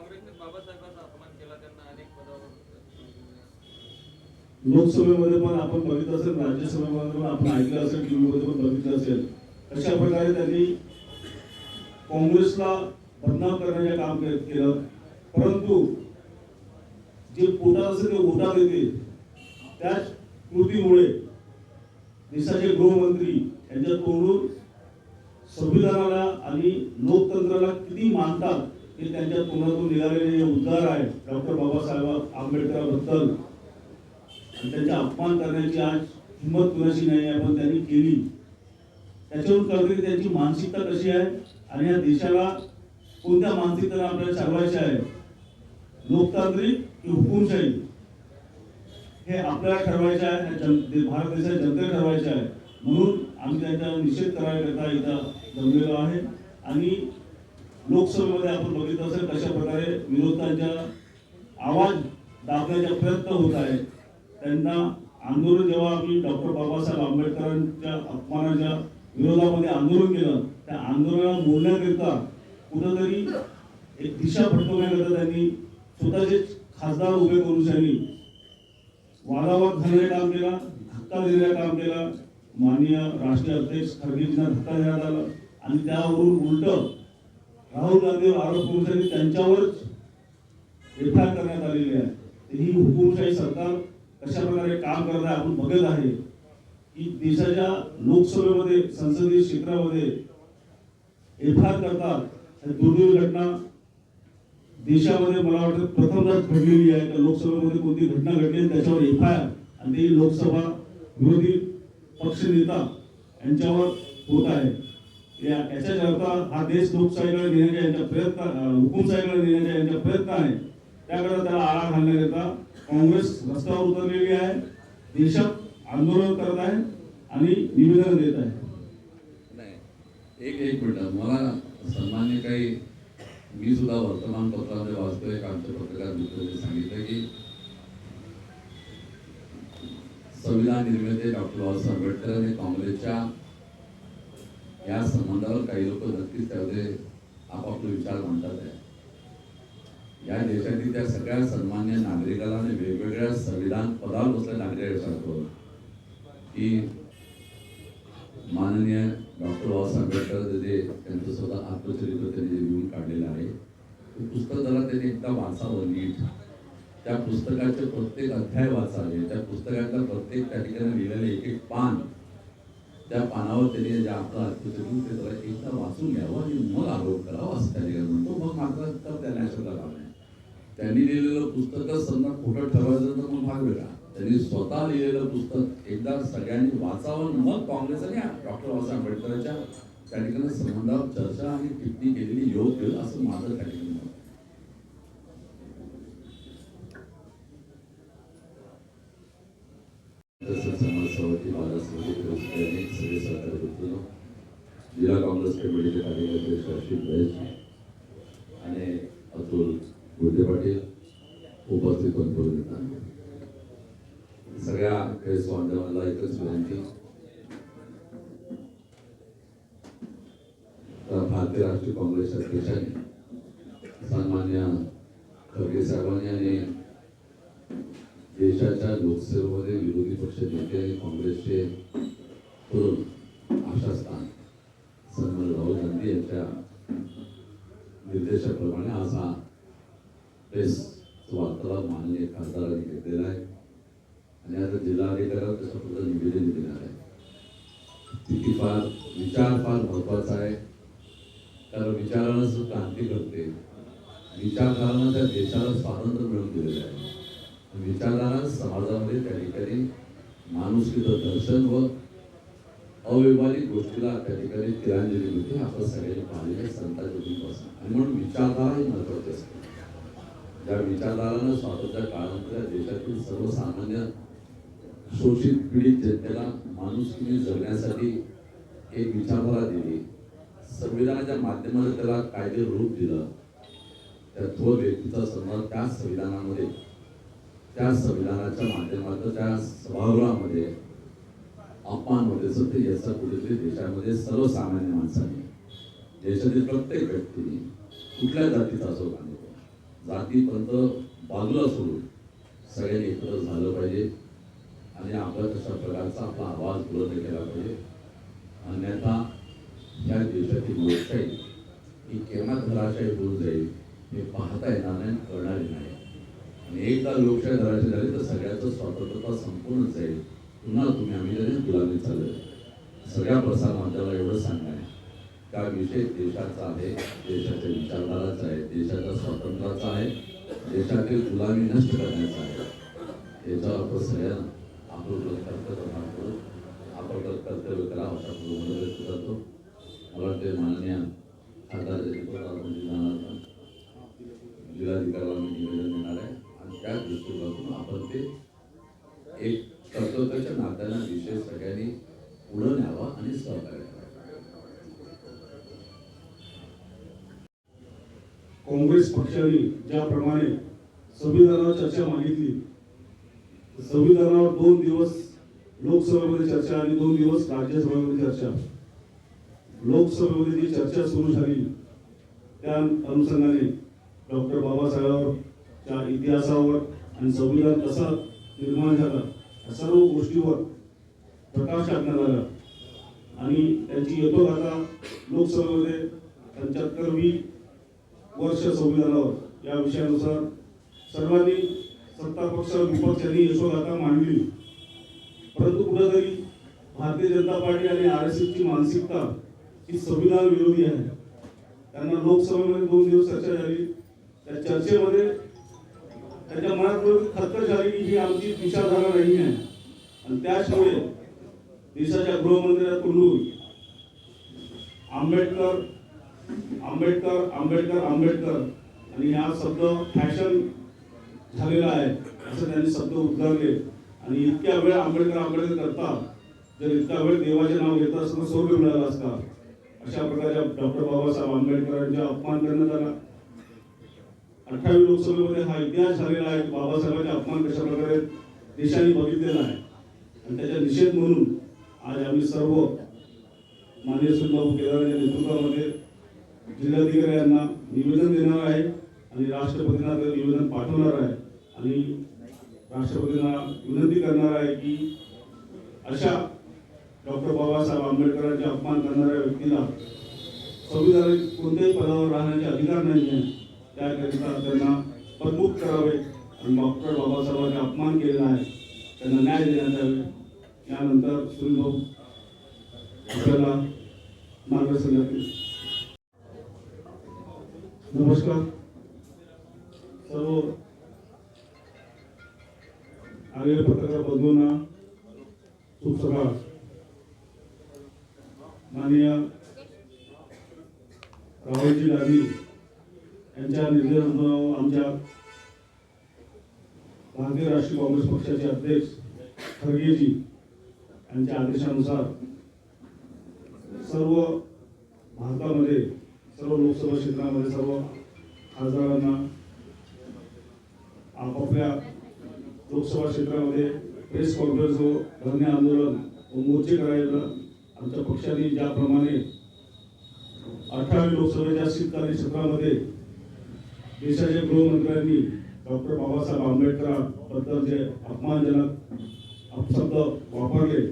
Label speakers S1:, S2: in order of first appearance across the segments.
S1: काँग्रेसने बाबासाहेबांचा अपमान केला, त्यांना अनेक पदावर
S2: लोकसभेमध्ये पण आपण बघितलं असेल, राज्यसभेमध्ये पण आपण ऐकलं असेल, टीव्हीमध्ये पण बघितलं असेल, अशा प्रकारे त्यांनी काँग्रेसला बदनाम करण्याचे काम केलं. परंतु जे पोटात असेल ते ओटात येते. त्याच कृतीमुळे देशाचे गृहमंत्री यांच्या तोंडून संविधानाला आणि लोकतंत्राला किती मानतात हे त्यांच्या तोंडातून निघालेले जे उद्गार आहे डॉक्टर बाबासाहेब आंबेडकरांबद्दल, आणि त्यांचा अपमान करण्याची आज हिंमत कुणाची नाही आहे, पण त्यांनी केली. त्याच्यावरून कळते की त्यांची मानसिकता कशी आहे आणि या देशाला कोणत्या मानसिकतेला आपल्याला चालवायचे आहे, लोकतांत्रिक की हुकुमशाही, हे आपल्याला ठरवायचे आहे, भारत देशाच्या जनतेला ठरवायचे आहे. म्हणून आम्ही त्यांचा निषेध करायकरता इथं जमलेलो आहे. आणि लोकसभेमध्ये आपण बघितलं असेल कशा प्रकारे विरोधकांच्या आवाज दाबण्याचा प्रयत्न होत आहे. त्यांना आंदोलन जेव्हा आम्ही डॉक्टर बाबासाहेब आंबेडकरांच्या अपमानाच्या विरोधामध्ये आंदोलन केलं, त्या आंदोलनाला मोडण्याकरिता कुठंतरी एक दिशा भटकवण्याकरता त्यांनी स्वतःचे खासदार उभे करून त्यांनी वादावाद घालण्याचे काम केला, धक्का देण्याचं काम केला. माननीय राष्ट्रीय अध्यक्ष खरगेंना धक्का देण्यात आला आणि त्यावरून उलट राहुल गांधीवर आरोप करून त्यांनी त्यांच्यावरच एफआयआर करण्यात आलेली आहे. ही हुकुमशाही सरकार कशा प्रकारे काम करत आहे आपण बघत आहे की देशाच्या लोकसभेमध्ये संसदीय क्षेत्रामध्ये एफआयआर करतात. दुर्दैवी घटना देशामध्ये मला वाटतं प्रथमच घडलेली आहे. लोकसभेमध्ये कोणती घटना घडली त्याच्यावर एफआयआर, आणि ते लोकसभा विरोधी पक्षनेता यांच्यावर होत आहे. याच्या करता हा देश लोकशाहीकडे नेण्याचा यांचा प्रयत्न, हुकुमशाहीकडे नेण्याचा यांचा प्रयत्न आहे. त्याकडे त्याला आळा घालण्याकरता काँग्रेस रस्त्यावर उतरलेली आहे, देशात आंदोलन करत आहे आणि निवेदन देत आहे.
S3: नाही, एक मिनिट, मला सन्मान्य काही, मी सुद्धा वर्तमानपत्रामध्ये वाचतोय, आमच्या पत्रकार मित्रांनी सांगितलं की संविधान निर्माते डॉक्टर बाबासाहेब आंबेडकर आणि काँग्रेसच्या या संबंधावर काही लोक नक्कीच त्यामध्ये आपापले विचार मांडतात आहे. या देशातील त्या सगळ्या सन्मान्य नागरिकाला आणि वेगवेगळ्या संविधान पदावर बसलेल्या नागरिकांना सांगतो की माननीय डॉक्टर बाबासाहेब आंबेडकर जे त्यांचं स्वतः आत्मचरित्र त्यांनी जे लिहून काढलेलं आहे ते पुस्तक जरा त्यांनी एकदा वाचावं नीट. त्या पुस्तकाचे प्रत्येक अध्याय वाचावे, त्या पुस्तकातला प्रत्येक त्या ठिकाणी लिहिलेले एक एक पान, त्या पानावर त्यांनी जे आपलं आत्मचरित्र ते जरा एकदा वाचून घ्यावं आणि मग आरोप करावा असं त्या ठिकाणी म्हणतो. मग मात्र तर त्या नॅशनलला लाभ आहे. त्यांनी लिहिलेलं पुस्तकच समजा खोटं ठरवायचं तर मग भाग वेगळा. त्यांनी स्वतः लिहिलेलं पुस्तक एकदा सगळ्यांनी वाचावं, मग काँग्रेस आणि डॉक्टर बाबासाहेब आंबेडकरांच्या त्या ठिकाणी संबंधावर चर्चा आणि टिप्पणी केलेली योग्य असं माझं त्या ठिकाणी मत. समाज समिती, बाजार समिती, अनेक सगळे सहकारी मित्र, जिल्हा काँग्रेस कमिटीचे कार्यकर्ते शशिक बैस आणि अतुल गुडे पाटील उपस्थित होते. सगळ्या प्रेस बांधवांना एकच विनंती, भारतीय राष्ट्रीय काँग्रेसच्या अध्यक्षांनी सन्मान्य खरगे साहेबांनी आणि देशाच्या लोकसभेमध्ये विरोधी पक्ष नेते आणि काँग्रेसचे तरुण आशास्थान सन्मान राहुल गांधी यांच्या निर्देशाप्रमाणे आज हा प्रेस वार्तालाप माननीय खासदारांनी घेतलेला आहे आणि आता जिल्हाधिकाऱ्याला त्याचं पुढे निवेदन देणार आहे. तिथे विचार फार महत्वाचा आहे, कारण विचारानंच क्रांती घडते. विचारधारानं त्या देशाला स्वातंत्र्य मिळवून दिलेलं आहे. विचारधारा समाजामध्ये त्या ठिकाणी माणुसकीचं दर्शन व अव्यवहारिक गोष्टीला त्या ठिकाणी तिलांजली मिळते. आपण सगळ्यांनी पाहिलेलं संतांच्या दिवसापासून, आणि म्हणून विचारधारा ही महत्वाची असते. ज्या विचारधारानं स्वातंत्र्य काळानंतर देशातील सर्वसामान्य शोषित पीडित जनतेला माणुसकीने जगण्यासाठी एक विचारधारा दिली, संविधानाच्या माध्यमाने त्याला कायदे रूप दिलं, त्या तो व्यक्तीचा सन्मान त्या संविधानामध्ये, त्या संविधानाच्या माध्यमातून त्या सभागृहामध्ये अपमान होते सत्य, याचा कुठेतरी देशामध्ये सर्वसामान्य माणसाने, देशातील प्रत्येक व्यक्तीने, कुठल्या जातीचा असो, जातीपंथ बाजूला सोडून सगळ्यांनी एकत्र झालं पाहिजे आणि आपल्या तशा प्रकारचा आपला आवाज बुलंद केला पाहिजे. अन्यथा या देशातील लोकशाही ही केव्हा धराशायी होऊन जाईल हे पाहता येणार नाही, कळणारही नाही. आणि एकदा लोकशाही धराशायी झाली तर सगळ्याचं स्वातंत्र्यता संपूर्ण जाईल. पुन्हा तुम्ही आम्ही गुलामी चालू. सगळ्या प्रसार माध्यमाला एवढं सांगणं आहे का विषय देशाचा आहे, देशाच्या विचारधाराचा आहे, देशाच्या स्वातंत्र्याचा आहे, देशातील गुलामी नष्ट करण्याचा आहे. याचा अर्थ सगळ्यांना आपलं कर्तव्य आपण कर्तव्य करा अशा प्रकारे व्यक्त करतो. मला वाटते माननीय खासदार जिल्हाधिकाऱ्याला मी निवेदन देणार आहे आणि त्या दृष्टिकोनातून आपण ते एक कर्तव्याच्या नात्याने विषय सगळ्यांनी पुढे न्यावा आणि सहकार्य करावं.
S2: काँग्रेस पक्षाने ज्याप्रमाणे संविधानावर चर्चा मागितली, संविधानावर 2 दिवस लोकसभेमध्ये चर्चा आणि 2 दिवस राज्यसभेमध्ये चर्चा. लोकसभेमध्ये जी चर्चा सुरू झाली त्या अनुषंगाने डॉक्टर बाबासाहेबांच्या इतिहासावर आणि संविधान कसा निर्माण झाला या सर्व गोष्टीवर प्रकाश टाकण्यात आला आणि त्यांची यथोगाथा लोकसभेमध्ये 75वी वर्ष संविधानावर या विषयानुसार सर्वांनी सत्ता पक्ष विपक्ष यांनी यशोगाथा मांडली. परंतु कुठेतरी भारतीय जनता पार्टी आणि RSSची मानसिकता ही संविधान विरोधी आहे. त्यांना लोकसभेमध्ये 2 दिवस चर्चा झाली. त्या चर्चेमध्ये त्यांच्या मनात खतखत झाली की ही आमची विचारधारा नाही आहे आणि त्याचमुळे देशाच्या गृहमंत्र्याकडून आंबेडकर आंबेडकर आंबेडकर आंबेडकर आणि हा शब्द फॅशन झालेला आहे असं त्यांनी शब्द उद्गारले आणि इतक्या वेळ आंबेडकर आंबेडकर करता जर इतका वेळ देवाचे नाव घेत असताना स्वर्ग मिळाला असता. अशा प्रकारच्या डॉक्टर बाबासाहेब आंबेडकरांचा अपमान करण्यात आला. 28वी लोकसभेमध्ये हा इतिहास झालेला आहे की बाबासाहेबांचा अपमान कशा प्रकारे देशाने बघितलेला आहे आणि त्याचा निषेध म्हणून आज आम्ही सर्व माननीय सुनबाबू केदार यांच्या नेतृत्वामध्ये जिल्हाधिकारी यांना निवेदन देणार आहे आणि राष्ट्रपतींना ते निवेदन पाठवणार आहे आणि राष्ट्रपतींना विनंती करणार आहे की अशा डॉक्टर बाबासाहेब आंबेडकरांचा अपमान करणाऱ्या व्यक्तीला संविधानात कोणत्याही पदावर राहण्याचे अधिकार नाही आहे. त्याकरिता त्यांना पदमुक्त करावे आणि डॉक्टर बाबासाहेबांचा अपमान केलेला आहे त्यांना न्याय देण्यात यावे. यानंतर सुनीलभाऊ आपल्याला मार्गदर्शन करतील. नमस्कार सर्व आलेल्या पत्रकार बंधूंना शुभ सकाळ. माननीय राहुलजी गांधी यांच्या निर्देशानुसार आमच्या भारतीय राष्ट्रीय काँग्रेस पक्षाचे अध्यक्ष खरगेजी यांच्या आदेशानुसार सर्व भारतामध्ये सर्व लोकसभा क्षेत्रामध्ये सर्व खासदारांना आपापल्या लोकसभा क्षेत्रामध्ये प्रेस कॉन्फरन्स व धरणे आंदोलन व मोर्चे करायला आमच्या पक्षाने ज्याप्रमाणे 18वी लोकसभेच्या शीतकालीन सत्रामध्ये देशाच्या गृहमंत्र्यांनी डॉक्टर बाबासाहेब आंबेडकरांबद्दल जे अपमानजनक अपशब्द वापरले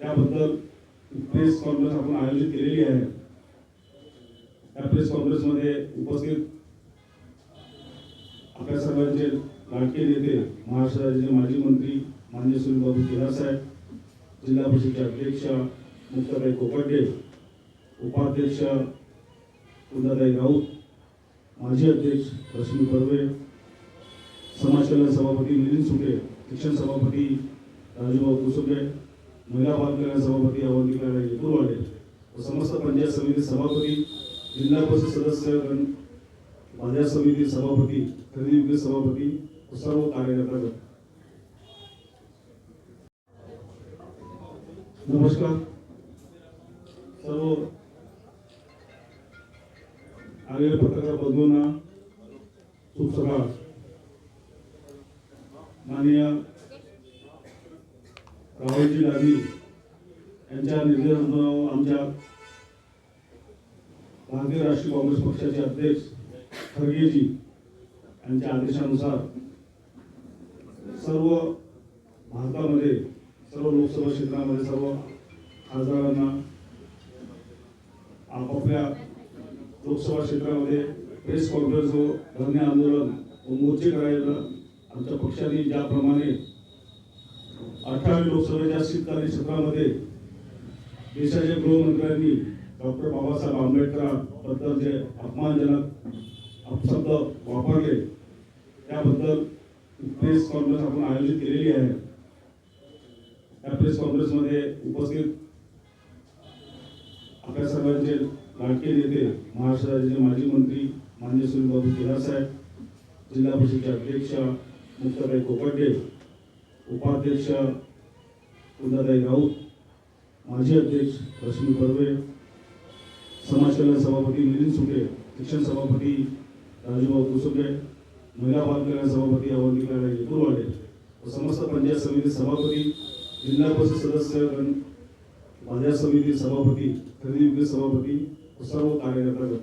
S2: त्याबद्दल प्रेस कॉन्फरन्स आपण आयोजित केलेली आहे. त्या प्रेस कॉन्फरन्समध्ये उपस्थित आपल्या सर्वांचे लाडके नेते महाराष्ट्र राज्याचे माजी मंत्री माननीय सुनीलबाबू केदार साहेब, जिल्हा परिषदेचे अध्यक्ष मुक्ताताई कोकटे, उपाध्यक्ष कुंदाताई राऊत, माजी अध्यक्ष रश्मी बर्वे, समाज कल्याण सभापती मिलिंद सुटे, शिक्षण सभापती राजूभाऊ कुसुमे, महिला बाल कल्याण सभापती अवंतिका येकुरवाडे व समस्त पंचायत समिती सभापती, जिल्हा परिषद सदस्यगण, बाजार समिती सभापती, खरेदी विक्री सभापती व सर्व कार्यकर्ता. नमस्कार सर्व आलेल्या पत्रकार बंधूंना शुभ सकाळ. माननीय राहुलजी गांधी यांच्या निर्देशानुसार आमच्या भारतीय राष्ट्रीय काँग्रेस पक्षाचे अध्यक्ष खरगेजी यांच्या आदेशानुसार सर्व भारतामध्ये सर्व लोकसभा क्षेत्रामध्ये सर्व खासदारांना आपापल्या लोकसभा क्षेत्रामध्ये प्रेस कॉन्फरन्स व धरणे आंदोलन व मोर्चे करायला आमच्या पक्षाने ज्याप्रमाणे 18 लोकसभेच्या शीतकालीन सत्रामध्ये देशाच्या गृहमंत्र्यांनी डॉक्टर बाबासाहेब आंबेडकरांबद्दल जे अपमानजनक अपशब्द वापरले त्याबद्दल प्रेस कॉन्फरन्स आपण आयोजित केलेली आहे. या प्रेस कॉन्फरन्समध्ये उपस्थित आपल्या सर्वांचे लाडके नेते महाराष्ट्र राज्याचे माजी मंत्री माननीय श्री बाबू केदार साहेब, जिल्हा परिषदेचे अध्यक्ष मुक्ताताई कोकटे, उपाध्यक्ष कुंदाताई राऊत, माजी अध्यक्ष रश्मी बर्वे, समाज कल्याण सभापती मिलिंद सुके, शिक्षण सभापती राजूभाऊ कुसुके, महिला बाल कल्याण सभापती अवंतिका येकुरवाडे व समस्त पंचायत समिती सभापती, जिल्हा परिषद सदस्यगण, बाजार समिती सभापती, खरेदी विक्री सभापती व सर्व कार्यकर्ता